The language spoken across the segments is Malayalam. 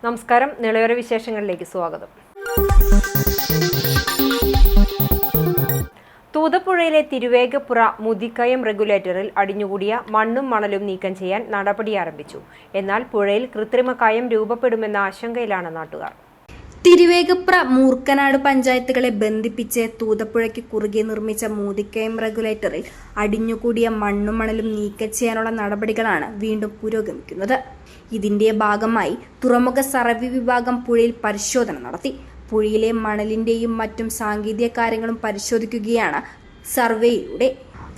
നമസ്കാരം, നിളയോര വിശേഷങ്ങളിലേക്ക് സ്വാഗതം. തൂതപ്പുഴയിലെ തിരുവേഗപ്പുറ മുതിക്കയം റെഗുലേറ്ററിൽ അടിഞ്ഞുകൂടിയ മണ്ണും മണലും നീക്കം ചെയ്യാൻ നടപടി ആരംഭിച്ചു. എന്നാൽ പുഴയിൽ കൃത്രിമ കയം രൂപപ്പെടുമെന്ന ആശങ്കയിലാണ് നാട്ടുകാർ. തിരുവേഗപ്പുറ മൂർക്കനാട് പഞ്ചായത്തുകളെ ബന്ധിപ്പിച്ച് തൂതപ്പുഴയ്ക്ക് കുറുകെ നിർമ്മിച്ച മുതിക്കയം റെഗുലേറ്ററിൽ അടിഞ്ഞുകൂടിയ മണ്ണും മണലും നീക്കം ചെയ്യാനുള്ള നടപടികളാണ് വീണ്ടും പുരോഗമിക്കുന്നത്. ഇതിന്റെ ഭാഗമായി തുറമുഖ സർവേ വിഭാഗം പുഴയിൽ പരിശോധന നടത്തി. പുഴയിലെ മണലിന്റെയും മറ്റും സാങ്കേതിക കാര്യങ്ങളും പരിശോധിക്കുകയാണ് സർവേയിലൂടെ.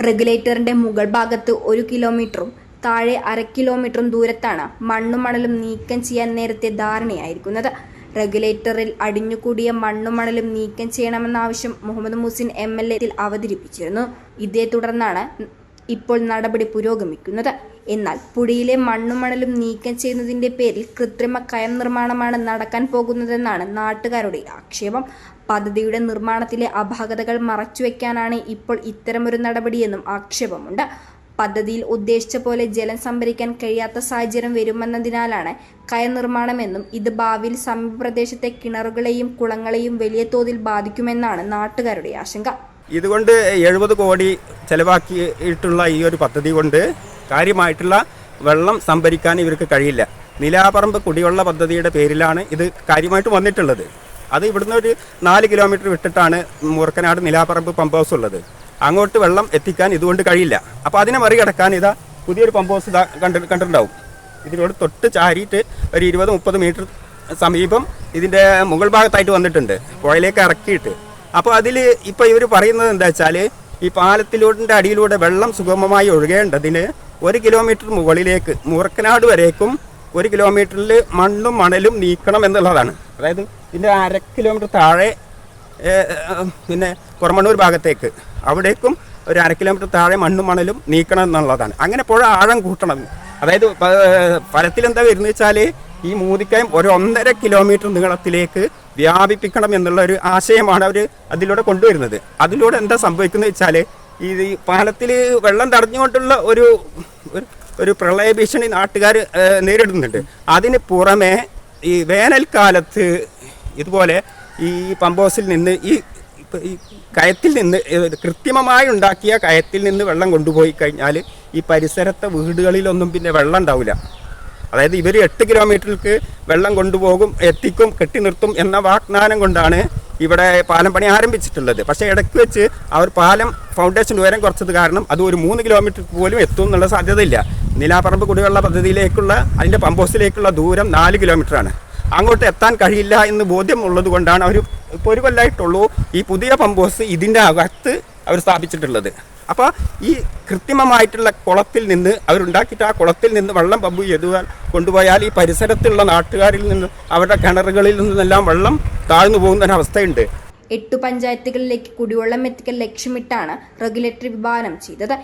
റെഗുലേറ്ററിന്റെ മുകൾ ഭാഗത്ത് 1 കിലോമീറ്ററും താഴെ 1/2 കിലോമീറ്ററും ദൂരത്താണ് മണ്ണും മണലും നീക്കം ചെയ്യാൻ നേരത്തെ ധാരണയായിരിക്കുന്നത്. റെഗുലേറ്ററിൽ അടിഞ്ഞുകൂടിയ മണ്ണും മണലും നീക്കം ചെയ്യണമെന്ന ആവശ്യം മുഹമ്മദ് മുഹസിൻ MLA അവതരിപ്പിച്ചിരുന്നു. ഇതേ തുടർന്നാണ് ഇപ്പോൾ നടപടി പുരോഗമിക്കുന്നത്. എന്നാൽ പുഴയിലെ മണ്ണും മണലും നീക്കം ചെയ്യുന്നതിന്റെ പേരിൽ കൃത്രിമ കയം നിർമ്മാണമാണ് നടക്കാൻ പോകുന്നതെന്നാണ് നാട്ടുകാരുടെ ആക്ഷേപം. പദ്ധതിയുടെ നിർമ്മാണത്തിലെ അപാകതകൾ മറച്ചുവെക്കാനാണ് ഇപ്പോൾ ഇത്തരമൊരു നടപടിയെന്നും ആക്ഷേപമുണ്ട്. പദ്ധതിയിൽ ഉദ്ദേശിച്ച പോലെ ജലം സംഭരിക്കാൻ കഴിയാത്ത സാഹചര്യം വരുമെന്നതിനാലാണ് കയം നിർമ്മാണമെന്നും ഇത് ഭാവിയിൽ സമീപ പ്രദേശത്തെ കിണറുകളെയും കുളങ്ങളെയും വലിയ തോതിൽ ബാധിക്കുമെന്നാണ് നാട്ടുകാരുടെ ആശങ്ക. ഇതുകൊണ്ട് 70 കോടി ചെലവാക്കിയിട്ടുള്ള ഈ ഒരു പദ്ധതി കൊണ്ട് കാര്യമായിട്ടുള്ള വെള്ളം സംഭരിക്കാൻ ഇവർക്ക് കഴിയില്ല. നിലാപറമ്പ് കുടിവെള്ള പദ്ധതിയുടെ പേരിലാണ് ഇത് കാര്യമായിട്ട് വന്നിട്ടുള്ളത്. അത് ഇവിടുന്ന് ഒരു 4 കിലോമീറ്റർ വിട്ടിട്ടാണ് മൂർക്കനാട് നിലാപറമ്പ് പമ്പ് ഹൗസ് ഉള്ളത്. അങ്ങോട്ട് വെള്ളം എത്തിക്കാൻ ഇതുകൊണ്ട് കഴിയില്ല. അപ്പോൾ അതിനെ മറികടക്കാൻ ഇതാ പുതിയൊരു പമ്പ് ഹൗസ് കണ്ടിട്ടുണ്ടാവും. ഇതിനോട് തൊട്ട് ചാരിയിട്ട് ഒരു 20-30 മീറ്റർ സമീപം ഇതിൻ്റെ മുകൾ ഭാഗത്തായിട്ട് വന്നിട്ടുണ്ട്, പുഴയിലേക്ക് ഇറക്കിയിട്ട്. അപ്പോൾ അതിൽ ഇപ്പോൾ ഇവർ പറയുന്നത് എന്താ വെച്ചാൽ, ഈ പാലത്തിലൂടെ അടിയിലൂടെ വെള്ളം സുഗമമായി ഒഴുകേണ്ടതിന് 1 കിലോമീറ്റർ മുകളിലേക്ക് മൂർക്കനാട് വരേക്കും 1 കിലോമീറ്ററിൽ മണ്ണും മണലും നീക്കണം എന്നുള്ളതാണ്. അതായത് ഇതിൻ്റെ 1/2 കിലോമീറ്റർ താഴെ പിന്നെ കുറമണ്ണൂർ ഭാഗത്തേക്ക് അവിടേക്കും ഒരു 1/2 കിലോമീറ്റർ താഴെ മണ്ണും മണലും നീക്കണം എന്നുള്ളതാണ്. അങ്ങനെ പുഴ ആഴം കൂട്ടണം. അതായത് ഫലത്തിലെന്താ വരുന്നത് വെച്ചാൽ ഈ മൂതിക്കയം 1.5 കിലോമീറ്റർ നീളത്തിലേക്ക് വ്യാപിപ്പിക്കണം എന്നുള്ള ഒരു ആശയമാണ് അവർ അതിലൂടെ കൊണ്ടുവരുന്നത്. അതിലൂടെ എന്താ സംഭവിക്കുന്നത് വെച്ചാൽ ഈ പാലത്തിൽ വെള്ളം തടഞ്ഞുകൊണ്ടുള്ള ഒരു പ്രളയ ഭീഷണി നാട്ടുകാർ നേരിടുന്നുണ്ട്. അതിന് പുറമെ ഈ വേനൽക്കാലത്ത് ഇതുപോലെ ഈ പമ്പ് ഹൗസിൽ നിന്ന് ഈ കയത്തിൽ നിന്ന് കൃത്രിമമായി ഉണ്ടാക്കിയ കയത്തിൽ നിന്ന് വെള്ളം കൊണ്ടുപോയി കഴിഞ്ഞാൽ ഈ പരിസരത്തെ വീടുകളിലൊന്നും പിന്നെ വെള്ളം ഉണ്ടാവില്ല. അതായത് ഇവർ 8 കിലോമീറ്ററിലേക്ക് വെള്ളം കൊണ്ടുപോകും, എത്തിക്കും, കെട്ടി നിർത്തും എന്ന വാഗ്ദാനം കൊണ്ടാണ് ഇവിടെ പാലം പണി ആരംഭിച്ചിട്ടുള്ളത്. പക്ഷേ ഇടയ്ക്ക് വെച്ച് അവർ പാലം ഫൗണ്ടേഷൻ ഉയരം കുറച്ചത് കാരണം അത് ഒരു 3 കിലോമീറ്റർ പോലും എത്തും എന്നുള്ള സാധ്യതയില്ല. നിലാപറമ്പ് കുടിവെള്ള പദ്ധതിയിലേക്കുള്ള അതിൻ്റെ പമ്പ് ഹൗസിലേക്കുള്ള ദൂരം 4 കിലോമീറ്ററാണ്. അങ്ങോട്ട് എത്താൻ കഴിയില്ല എന്ന് ബോധ്യമുള്ളത് കൊണ്ടാണ് അവർ ഇപ്പോൾ 1 കൊല്ലമായിട്ടുള്ളൂ ഈ പുതിയ പമ്പ് ഹൗസ് ഇതിൻ്റെ അകത്ത് അവർ സ്ഥാപിച്ചിട്ടുള്ളത്. അപ്പോൾ ഈ കൃത്രിമമായിട്ടുള്ള കുളത്തിൽ നിന്ന് അവരുണ്ടാക്കിയിട്ട് ആ കുളത്തിൽ നിന്ന് വെള്ളം പമ്പ് ചെയ്തുവാൻ കൊണ്ടുപോയാൽ ഈ പരിസരത്തുള്ള നാട്ടുകാരിൽ നിന്ന് അവരുടെ കിണറുകളിൽ നിന്നെല്ലാം വെള്ളം താഴ്ന്നു പോകുന്നൊരവസ്ഥയുണ്ട്. 8 പഞ്ചായത്തുകളിലേക്ക് കുടിവെള്ളം എത്തിക്കൽ ലക്ഷ്യമിട്ടാണ് റെഗുലേറ്ററി വിഭാവനം ചെയ്തത്.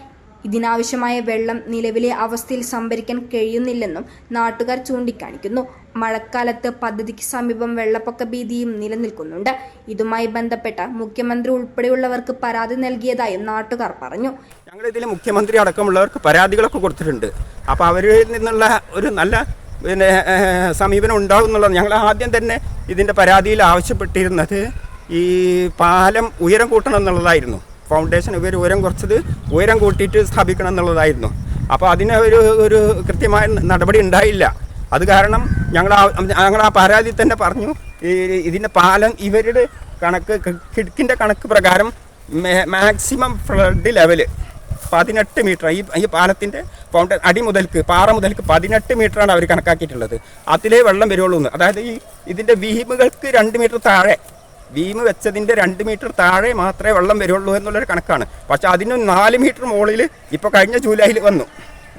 ഇതിനാവശ്യമായ വെള്ളം നിലവിലെ അവസ്ഥയിൽ സംഭരിക്കാൻ കഴിയുന്നില്ലെന്നും നാട്ടുകാർ ചൂണ്ടിക്കാണിക്കുന്നു. മഴക്കാലത്ത് പദ്ധതിക്ക് സമീപം വെള്ളപ്പൊക്ക ഭീതിയും നിലനിൽക്കുന്നുണ്ട്. ഇതുമായി ബന്ധപ്പെട്ട മുഖ്യമന്ത്രി ഉൾപ്പെടെയുള്ളവർക്ക് പരാതി നൽകിയതായും നാട്ടുകാർ പറഞ്ഞു. ഞങ്ങൾ ഇതിൽ മുഖ്യമന്ത്രി അടക്കമുള്ളവർക്ക് പരാതികളൊക്കെ കൊടുത്തിട്ടുണ്ട്. അപ്പോൾ അവരിൽ നിന്നുള്ള ഒരു നല്ല സമീപനം ഉണ്ടാകും എന്നുള്ളത് ഞങ്ങൾ ആദ്യം തന്നെ ഇതിൻ്റെ പരാതിയിൽ ആവശ്യപ്പെട്ടിരുന്നത് ഈ പാലം ഉയരം കൂട്ടണം എന്നുള്ളതായിരുന്നു. ഫൗണ്ടേഷൻ ഉയരം കുറച്ചത് ഉയരം കൂട്ടിയിട്ട് സ്ഥാപിക്കണം എന്നുള്ളതായിരുന്നു. അപ്പോൾ അതിന് ഒരു കൃത്യമായ നടപടി ഉണ്ടായില്ല. അത് കാരണം ഞങ്ങൾ ആ പരാതി തന്നെ പറഞ്ഞു, ഇതിൻ്റെ പാലം ഇവരുടെ കണക്ക് കിഴക്കിൻ്റെ കണക്ക് പ്രകാരം മാക്സിമം ഫ്ലഡ് ലെവല് 18 മീറ്റർ. ഈ പാലത്തിൻ്റെ അടി മുതൽക്ക് പാറ മുതൽക്ക് 18 മീറ്ററാണ് അവർ കണക്കാക്കിയിട്ടുള്ളത്. അതിലേ വെള്ളം വരുള്ളൂ എന്ന്. അതായത് ഇതിൻ്റെ വീമുകൾക്ക് 2 മീറ്റർ താഴെ, വീമ് വെച്ചതിൻ്റെ 2 മീറ്റർ താഴെ മാത്രമേ വെള്ളം വരുള്ളൂ എന്നുള്ളൊരു കണക്കാണ്. പക്ഷെ അതിന് 4 മീറ്റർ മുകളിൽ ഇപ്പോൾ കഴിഞ്ഞ ജൂലൈയിൽ വന്നു.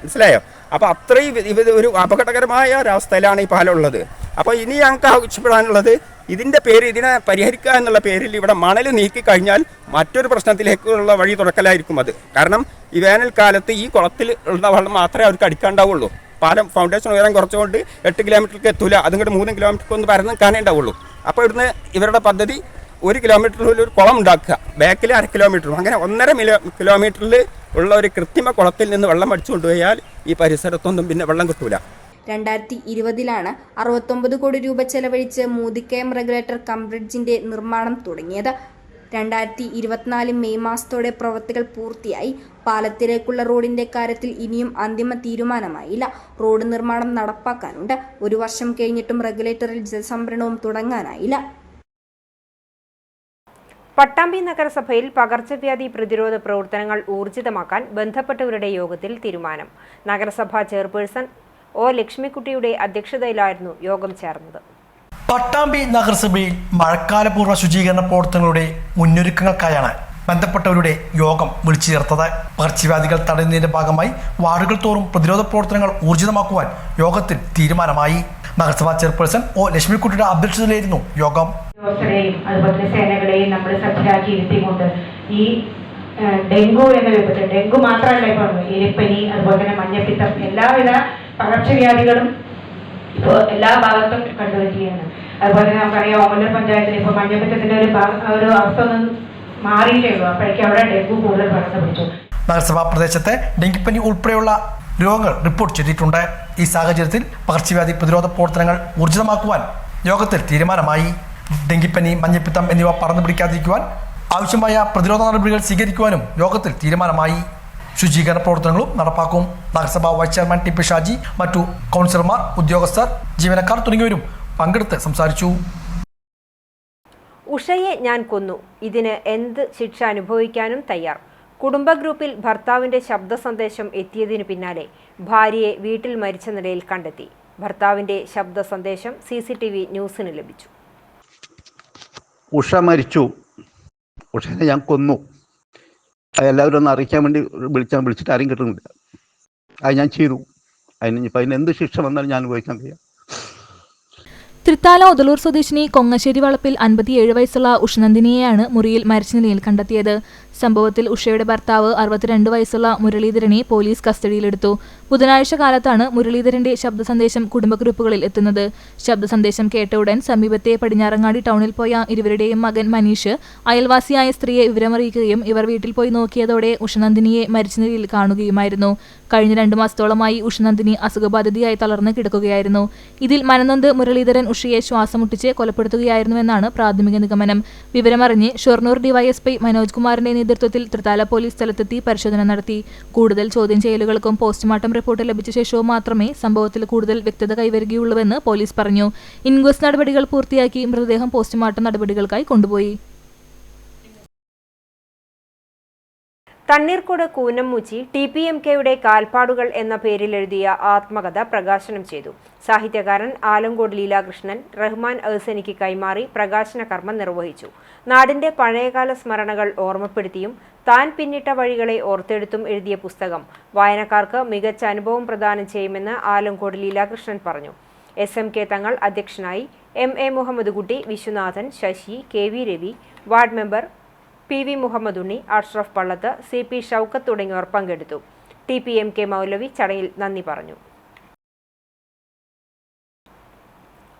മനസ്സിലായോ? അപ്പോൾ അത്രയും ഒരു അപകടകരമായ ഒരവസ്ഥയിലാണ് ഈ പാലം ഉള്ളത്. അപ്പോൾ ഇനി ഞങ്ങൾക്ക് ആവശ്യപ്പെടാനുള്ളത് ഇതിൻ്റെ ഇതിനെ പരിഹരിക്കുക എന്നുള്ള പേരിൽ ഇവിടെ മണൽ നീക്കി കഴിഞ്ഞാൽ മറ്റൊരു പ്രശ്നത്തിലേക്കുള്ള വഴി തുറക്കലായിരിക്കും അത്. കാരണം ഈ വേനൽക്കാലത്ത് ഈ കുളത്തിൽ ഉള്ള വെള്ളം മാത്രമേ അവർക്ക് അടിക്കാണ്ടാവുള്ളൂ. പാലം ഫൗണ്ടേഷൻ ഉയരം കുറച്ചുകൊണ്ട് 8 കിലോമീറ്റർക്ക് എത്തൂല, അതുകൊണ്ട് 3 കിലോമീറ്റർക്ക് ഒന്ന് പരന്ന് കാണേ ഉണ്ടാവുള്ളൂ. അപ്പോൾ ഇവിടുന്ന് ഇവരുടെ പദ്ധതി 1 കിലോമീറ്ററിൽ ഒരു കുളം ഉണ്ടാക്കുക, ബാക്കിൽ 1/2 കിലോമീറ്ററും, അങ്ങനെ 1.5 കിലോമീറ്ററിൽ ഉള്ള ഒരു കൃത്രിമ കുളത്തിൽ നിന്ന് വെള്ളം അടിച്ചു കൊണ്ടുപോയാൽ ഈ പരിസരത്തൊന്നും പിന്നെ വെള്ളം കിട്ടൂല. 2020 69 കോടി രൂപ ചെലവഴിച്ച് മൂദിക്കയം റെഗുലേറ്റർ കം ബ്രിഡ്ജിന്റെ നിർമ്മാണം തുടങ്ങിയത്. 2024 മെയ് മാസത്തോടെ പ്രവൃത്തികൾ പൂർത്തിയായി. പാലത്തിലേക്കുള്ള റോഡിന്റെ കാര്യത്തിൽ ഇനിയും അന്തിമ തീരുമാനമായില്ല. റോഡ് നിർമ്മാണം നടപ്പാക്കാനുണ്ട്. 1 വർഷം കഴിഞ്ഞിട്ടും റെഗുലേറ്ററിൽ ജലസംഭരണവും തുടങ്ങാനായില്ല. പട്ടാമ്പി നഗരസഭയിൽ പകർച്ചവ്യാധി പ്രതിരോധ പ്രവർത്തനങ്ങൾ ഊർജിതമാക്കാൻ ബന്ധപ്പെട്ടവരുടെ യോഗത്തിൽ തീരുമാനം. നഗരസഭാ ചെയർപേഴ്സൺ ഒ ലക്ഷ്മിക്കുട്ടിയുടെ അധ്യക്ഷതയിലായിരുന്നു യോഗം ചേർന്നത്. പട്ടാമ്പി നഗരസഭയിൽ മഴക്കാലപൂർവ്വ ശുചീകരണ പ്രവർത്തനങ്ങളുടെ മുന്നൊരുക്കങ്ങൾക്കായാണ് ബന്ധപ്പെട്ടവരുടെ യോഗം വിളിച്ചു ചേർത്തത്. പകർച്ചവ്യാധികൾ തടയുന്നതിന്റെ ഭാഗമായി വാർഡുകൾ തോറും പ്രതിരോധ പ്രവർത്തനങ്ങൾ ഊർജിതമാക്കുവാൻ യോഗത്തിൽ തീരുമാനമായി. നഗരസഭാ ചെയർപേഴ്സൺ ഒ ലക്ഷ്മിക്കുട്ടിയുടെ അധ്യക്ഷതയിലായിരുന്നു യോഗം. ഉദ്യോഗസ്ഥരെയും അതുപോലെ സേനകളെയും നമ്മൾ സജ്ജരാക്കി ഇരുത്തിക്കൊണ്ട് ഈ ഡെങ്കു എന്ന വിപത്ത്, ഡെങ്കു മാത്രമല്ല, ഇപ്പോൾ എലിപ്പനി, അതുപോലെ തന്നെ മഞ്ഞപ്പിത്തം, എല്ലാവിധ പകർച്ചവ്യാധികളും ഇപ്പോൾ എല്ലാ ഭാഗത്തും കണ്ടുവരികയാണ്. അതുപോലെ തന്നെ നമുക്കറിയാം, ഓമല്ലൂർ പഞ്ചായത്തിൽ ഇപ്പോൾ മഞ്ഞപ്പിത്തത്തിന്റെ ഒരു അവസ്ഥ ഒന്നും മാറിയിട്ടേ ഉള്ളൂ. അപ്പോഴേക്കും അവിടെ ഡെങ്കു കൂടുതൽ പടർന്നു പിടിച്ചു. നഗരസഭാ പ്രദേശത്തെ ഡെങ്കിപ്പനി ഉൾപ്പെടെയുള്ള രോഗങ്ങൾ റിപ്പോർട്ട് ചെയ്തിട്ടുണ്ട്. ഈ സാഹചര്യത്തിൽ പകർച്ചവ്യാധി പ്രതിരോധ പ്രവർത്തനങ്ങൾ ഊർജിതമാക്കുവാൻ യോഗത്തിൽ തീരുമാനമായി. ഡെങ്കിപ്പനി, മഞ്ഞപ്പിത്തം എന്നിവ പടർന്നു പിടിക്കാതിരിക്കുവാൻ ആവശ്യമായ പ്രതിരോധ നടപടികൾ സ്വീകരിക്കുവാനും യോഗത്തിൽ തീരുമാനമായി. ശുചീകരണ പ്രവർത്തനങ്ങളും നടപ്പാക്കും. നഗരസഭാ vice chairman T P Shaji, മറ്റു കൗൺസിലർമാർ, ഉദ്യോഗസ്ഥർ, ജീവനക്കാർ തുടങ്ങിയവരും പങ്കെടുത്ത് സംസാരിച്ചു. ഉഷയെ ഞാൻ കൊന്നു, ഇതിന് എന്ത് ശിക്ഷ അനുഭവിക്കാനും തയ്യാർ. കുടുംബ ഗ്രൂപ്പിൽ ഭർത്താവിന്റെ ശബ്ദ സന്ദേശം എത്തിയതിനു പിന്നാലെ ഭാര്യയെ വീട്ടിൽ മരിച്ച നിലയിൽ കണ്ടെത്തി. ഭർത്താവിന്റെ ശബ്ദ സന്ദേശം CCTV ന്യൂസിന് ലഭിച്ചു. ഉഷ മരിച്ചു, ഉഷനെ ഞാൻ കൊന്നു, എല്ലാവരും ഒന്ന് അറിയിക്കാൻ വേണ്ടി വിളിച്ചിട്ട് ആരും കിട്ടുന്നില്ല. അത് ഞാൻ ചെയ്തു. അതിന് എന്ത് ശിക്ഷ വന്നാലും ഞാൻ അനുഭവിക്കാൻ കഴിയാം. തൃത്താല ഒതലൂർ സ്വദേശിനി കൊങ്ങശ്ശേരി വളപ്പിൽ 57 വയസ്സുള്ള ഉഷനന്ദിനിയെയാണ് മുറിയിൽ മരിച്ച നിലയിൽ കണ്ടെത്തിയത്. സംഭവത്തിൽ ഉഷയുടെ ഭർത്താവ് 62 വയസ്സുള്ള മുരളീധരനെ പോലീസ് കസ്റ്റഡിയിലെടുത്തു. ബുധനാഴ്ച കാലത്താണ് മുരളീധരന്റെ ശബ്ദ സന്ദേശം കുടുംബ ഗ്രൂപ്പുകളിൽ എത്തുന്നത്. ശബ്ദ സന്ദേശം കേട്ട ഉടൻ സമീപത്തെ പടിഞ്ഞാറങ്ങാടി ടൗണിൽ പോയ ഇരുവരുടെയും മകൻ മനീഷ് അയൽവാസിയായ സ്ത്രീയെ വിവരമറിയിക്കുകയും ഇവർ വീട്ടിൽ പോയി നോക്കിയതോടെ ഉഷനന്ദിനിയെ മരിച്ച നിലയിൽ കാണുകയുമായിരുന്നു. കഴിഞ്ഞ 2 മാസത്തോളമായി ഉഷനന്ദിനി അസുഖബാധിതയായി തളർന്ന് കിടക്കുകയായിരുന്നു. ഇതിൽ മനനൊന്ത് മുരളീധരൻ ഉഷയെ ശ്വാസമുട്ടിച്ച് കൊലപ്പെടുത്തുകയായിരുന്നുവെന്നാണ് പ്രാഥമിക നിഗമനം. വിവരമറിഞ്ഞ് ഷൊർണൂർ ഡിവൈഎസ്പി മനോജ് കുമാറിന്റെ നേതൃത്വത്തിൽ തൃത്താല പോലീസ് സ്ഥലത്തെത്തി പരിശോധന നടത്തി. കൂടുതൽ ചോദ്യം ചെയ്യലുകൾക്കും പോസ്റ്റ്മോർട്ടം റിപ്പോർട്ട് ലഭിച്ച ശേഷവും മാത്രമേ സംഭവത്തിൽ കൂടുതൽ വ്യക്തത കൈവരികയുള്ളൂവെന്ന് പോലീസ് പറഞ്ഞു. ഇൻക്വസ്റ്റ് നടപടികൾ പൂർത്തിയാക്കി മൃതദേഹം പോസ്റ്റ്മോർട്ടം നടപടികൾക്കായി കൊണ്ടുപോയി. തണ്ണീർക്കോട് കൂനമ്മൂച്ചി TPMKയുടെ കാൽപ്പാടുകൾ എന്ന പേരിൽ എഴുതിയ ആത്മകഥ പ്രകാശനം ചെയ്തു. സാഹിത്യകാരൻ ആലങ്കോട് ലീലാകൃഷ്ണൻ റഹ്മാൻ അഹ്സനിക്ക് കൈമാറി പ്രകാശന കർമ്മം നിർവഹിച്ചു. നാടിന്റെ പഴയകാല സ്മരണകൾ ഓർമ്മപ്പെടുത്തിയും താൻ പിന്നിട്ട വഴികളെ ഓർത്തെടുത്തും എഴുതിയ പുസ്തകം വായനക്കാർക്ക് മികച്ച അനുഭവം പ്രദാനം ചെയ്യുമെന്ന് ആലങ്കോട് ലീലാകൃഷ്ണൻ പറഞ്ഞു. SMK തങ്ങൾ അധ്യക്ഷനായി. MA Muhammad Kutty, Viswanathan, Sasi, KV Ravi, ward member PV Muhammad Unni, Ashraf Pallath, CP Shoukath തുടങ്ങിയവർ പങ്കെടുത്തു. TPMK മൗലവി ചടങ്ങിൽ നന്ദി പറഞ്ഞു.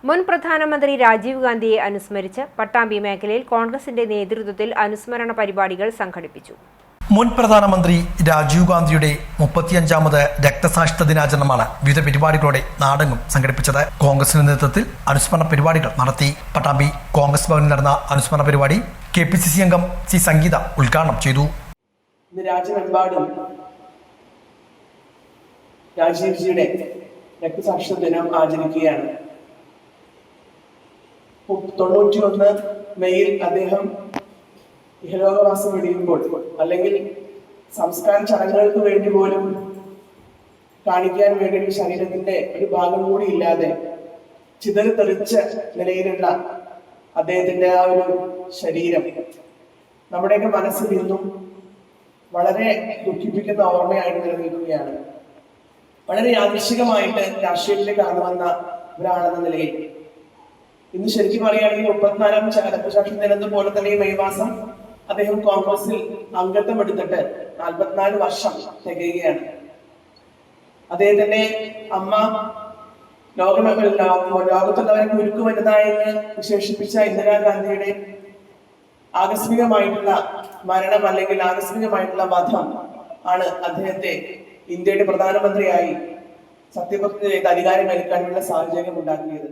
മുൻ പ്രധാനമന്ത്രി രാജീവ് ഗാന്ധിയെ അനുസ്മരിച്ച് പട്ടാമ്പി മേഖലയിൽ കോൺഗ്രസിന്റെ നേതൃത്വത്തിൽ അനുസ്മരണ പരിപാടികൾ സംഘടിപ്പിച്ചു. മുൻ പ്രധാനമന്ത്രി രാജീവ് ഗാന്ധിയുടെ 35ാമത് രക്തസാക്ഷിത്വ ദിനാചരണമാണ് വിവിധ പരിപാടികളോടെ നാടെങ്ങും സംഘടിപ്പിച്ചത്. കോൺഗ്രസിന്റെ നേതൃത്വത്തിൽ അനുസ്മരണ പരിപാടികൾ നടത്തി. പട്ടാമ്പി കോൺഗ്രസ് ഭവനിൽ നടന്ന അനുസ്മരണ പരിപാടി KPCC അംഗം C സംഗീത ഉദ്ഘാടനം ചെയ്തു. ഇന്ന് രാജ്യമെമ്പാടും രാജീവ്ജിയുടെ രക്തസാക്ഷിത്വ ദിനം ആചരിക്കുകയാണ്. 91 മെയ്യിൽ അദ്ദേഹം ഇഹലോകവാസം വെടിയുമ്പോൾ, അല്ലെങ്കിൽ സംസ്കാര ചടങ്ങുകൾക്ക് വേണ്ടി പോലും കാണിക്കാൻ വേണ്ടി ശരീരത്തിന്റെ ഒരു ഭാഗം കൂടി ഇല്ലാതെ ചിതറിത്തെറിച്ച നിലയിലുള്ള അദ്ദേഹത്തിന്റെ ആ ഒരു ശരീരം നമ്മുടെയൊക്കെ മനസ്സിൽ ഇന്നും വളരെ ദുഃഖിപ്പിക്കുന്ന ഓർമ്മയായിട്ട് നിലനിൽക്കുകയാണ്. വളരെ യാദൃശ്ചികമായിട്ട് രാഷ്ട്രീയത്തിലേക്ക് കടന്നു വന്ന ഒരാളെന്ന നിലയിൽ ഇന്ന് ശരിക്കും പറയുകയാണെങ്കിൽ 34ാം രക്തസാക്ഷി ദിനം പോലെ തന്നെ ഈ മെയ് മാസം അദ്ദേഹം കോൺഗ്രസിൽ അംഗത്വം എടുത്തിട്ട് 44 വർഷം തികയുകയാണ്. അദ്ദേഹത്തിന്റെ അമ്മ ലോകത്തുള്ളവരെ കുരുക്കു വലുതായെന്ന് വിശേഷിപ്പിച്ച ഇന്ദിരാഗാന്ധിയുടെ ആകസ്മികമായിട്ടുള്ള മരണം അല്ലെങ്കിൽ ആകസ്മികമായിട്ടുള്ള വധം ആണ് അദ്ദേഹത്തെ ഇന്ത്യയുടെ പ്രധാനമന്ത്രിയായി സത്യപ്രതിജ്ഞ ചെയ്ത് അധികാരം ഏൽക്കാനുള്ള സാഹചര്യം ഉണ്ടാക്കിയത്.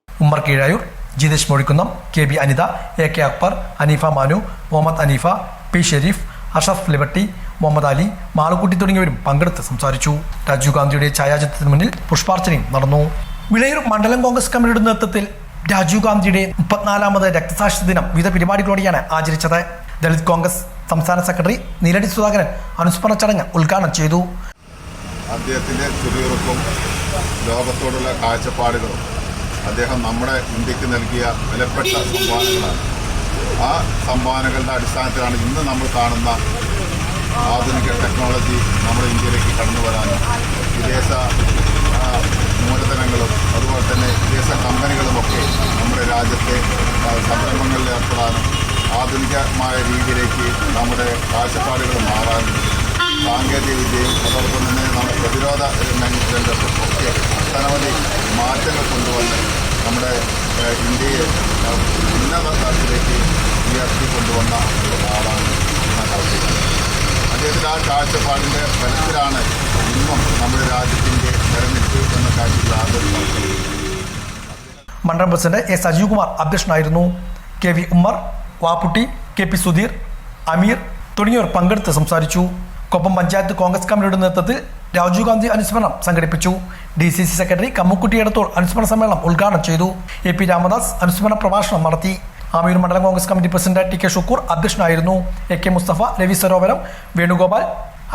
Ummer Keezhayur, Jithesh Mozhikkunnam, KB Anitha, AK Akbar, Aneefa Manu, Muhammad Aneefa, P Shareef, Ashraf Liberty, Muhammad Ali, Malukkutty തുടങ്ങിയവരും പങ്കെടുത്ത് സംസാരിച്ചു. രാജീവ് ഗാന്ധിയുടെ ഛായാചിത്രത്തിന് മുന്നിൽ പുഷ്പാർച്ചനയും നടന്നു. വിളയൂർ മണ്ഡലം കോൺഗ്രസ് കമ്മിറ്റിയുടെ നേതൃത്വത്തിൽ രാജീവ് ഗാന്ധിയുടെ 34ാമത് രക്തസാക്ഷി ദിനം വിവിധ പരിപാടികളോടെയാണ് ആചരിച്ചത്. ദളിത് കോൺഗ്രസ് സംസ്ഥാന സെക്രട്ടറി നീലടി സുധാകരൻ അനുസ്മരണ ചടങ്ങ് ഉദ്ഘാടനം ചെയ്തു. അദ്ദേഹത്തിൻ്റെ ചുരുക്കും ലോകത്തോടുള്ള കാഴ്ചപ്പാടുകളും അദ്ദേഹം നമ്മുടെ ഇന്ത്യക്ക് നൽകിയ വിലപ്പെട്ട സംഭാവനകളാണ്. ആ സംഭാവനകളുടെ അടിസ്ഥാനത്തിലാണ് ഇന്ന് നമ്മൾ കാണുന്ന ആധുനിക ടെക്നോളജി നമ്മുടെ ഇന്ത്യയിലേക്ക് കടന്നു വരാനും വിദേശ മൂലധനങ്ങളും അതുപോലെ തന്നെ വിദേശ കമ്പനികളുമൊക്കെ നമ്മുടെ രാജ്യത്തെ സംരംഭങ്ങളിൽ ഏർപ്പെടാനും ആധുനികമായ രീതിയിലേക്ക് നമ്മുടെ കാഴ്ചപ്പാടുകൾ മാറാനും സാങ്കേതിക വിദ്യയും അതോടൊപ്പം തന്നെ നമ്മുടെ പ്രതിരോധ രംഗത്തും ഒക്കെ ഒട്ടനവധി മാറ്റങ്ങൾ കൊണ്ടുവന്ന് നമ്മുടെ ഇന്ത്യയെ ഉന്നത തലത്തിലേക്ക് ഉയർത്തിക്കൊണ്ടുവന്ന ആളാണ് അദ്ദേഹത്തിൻ്റെ ആ കാഴ്ചപ്പാടിൻ്റെ ഫലത്തിലാണ് ഇന്നും നമ്മുടെ രാജ്യത്തിൻ്റെ നിലനിൽപ്പ് എന്ന കാര്യത്തിൽ ആദ്യം മണ്ഡലം പ്രസിഡന്റ് A സജീവ് കുമാർ അധ്യക്ഷനായിരുന്നു. KV ഉമ്മർ, വാപ്പുട്ടി, KP സുധീർ, അമീർ തുടങ്ങിയവർ പങ്കെടുത്ത് സംസാരിച്ചു. കൊപ്പം പഞ്ചായത്ത് കോൺഗ്രസ് കമ്മിറ്റിയുടെ നേതൃത്വത്തിൽ രാജീവ് ഗാന്ധി അനുസ്മരണം സംഘടിപ്പിച്ചു. DCC സെക്രട്ടറി കമ്മുക്കുട്ടി എടത്തോൾ അനുസ്മരണ സമ്മേളനം ഉദ്ഘാടനം ചെയ്തു. AP രാമദാസ് അനുസ്മരണ പ്രഭാഷണം നടത്തി. ആമയൂർ മണ്ഡലം Congress committee president TK Shukoor അധ്യക്ഷനായിരുന്നു. AK മുസ്തഫ, രവി സരോവരം, വേണുഗോപാൽ,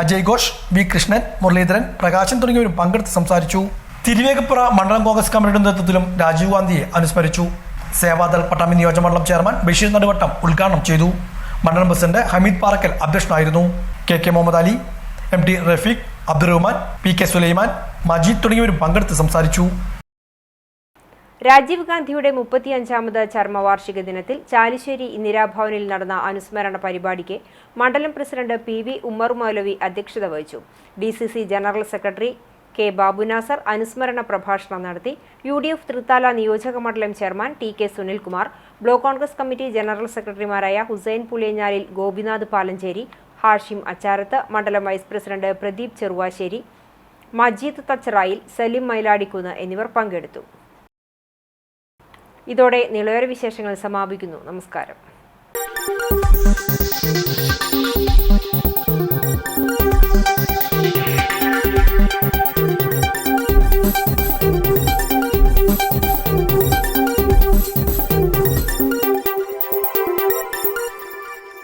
അജയ് ഘോഷ്, V കൃഷ്ണൻ, മുരളീധരൻ, പ്രകാശൻ തുടങ്ങിയവരും പങ്കെടുത്ത് സംസാരിച്ചു. തിരുവേഗപ്പുറ മണ്ഡലം കോൺഗ്രസ് കമ്മിറ്റിയുടെ നേതൃത്വത്തിലും രാജീവ് ഗാന്ധിയെ അനുസ്മരിച്ചു. സേവാദൾ പട്ടാമ്പി നിയോജകമണ്ഡലം ചെയർമാൻ ബഷീർ നടുവട്ടം ഉദ്ഘാടനം ചെയ്തു. മണ്ഡലം പ്രസിഡന്റ് ഹമീദ് പാറക്കൽ അധ്യക്ഷനായിരുന്നു. KK Muhammad Ali, MT Rafeeq, Abdurahman, PK Sulaiman, Majeed തുടങ്ങിയവരും പങ്കെടുത്ത് സംസാരിച്ചു. രാജീവ് ഗാന്ധിയുടെ 35ാമത് ചരമവാർഷിക ദിനത്തിൽ ചാലിശ്ശേരി ഇന്ദിരാഭവനിൽ നടന്ന അനുസ്മരണ പരിപാടിക്ക് മണ്ഡലം പ്രസിഡന്റ് PV ഉമ്മർ മൗലവി അധ്യക്ഷത വഹിച്ചു. DCC ജനറൽ സെക്രട്ടറി K ബാബുനാസർ അനുസ്മരണ പ്രഭാഷണം നടത്തി. UDF തൃത്താല നിയോജക മണ്ഡലം chairman TK Sunilkumar, block Congress committee general സെക്രട്ടറിമാരായ ഹുസൈൻ പുളിയഞ്ഞാലിൽ, ഗോപിനാഥ് പാലഞ്ചേരി, ഹാഷിം അച്ചാരത്ത്, മണ്ഡലം വൈസ് പ്രസിഡന്റ് പ്രദീപ് ചെറുവാശ്ശേരി, മജീദ് തച്ചറായിൽ, സലിം മൈലാടിക്കുന്ന് എന്നിവർ പങ്കെടുത്തു. ഇതോടെ നിളയോര വിശേഷങ്ങൾ സമാപിക്കുന്നു. നമസ്കാരം.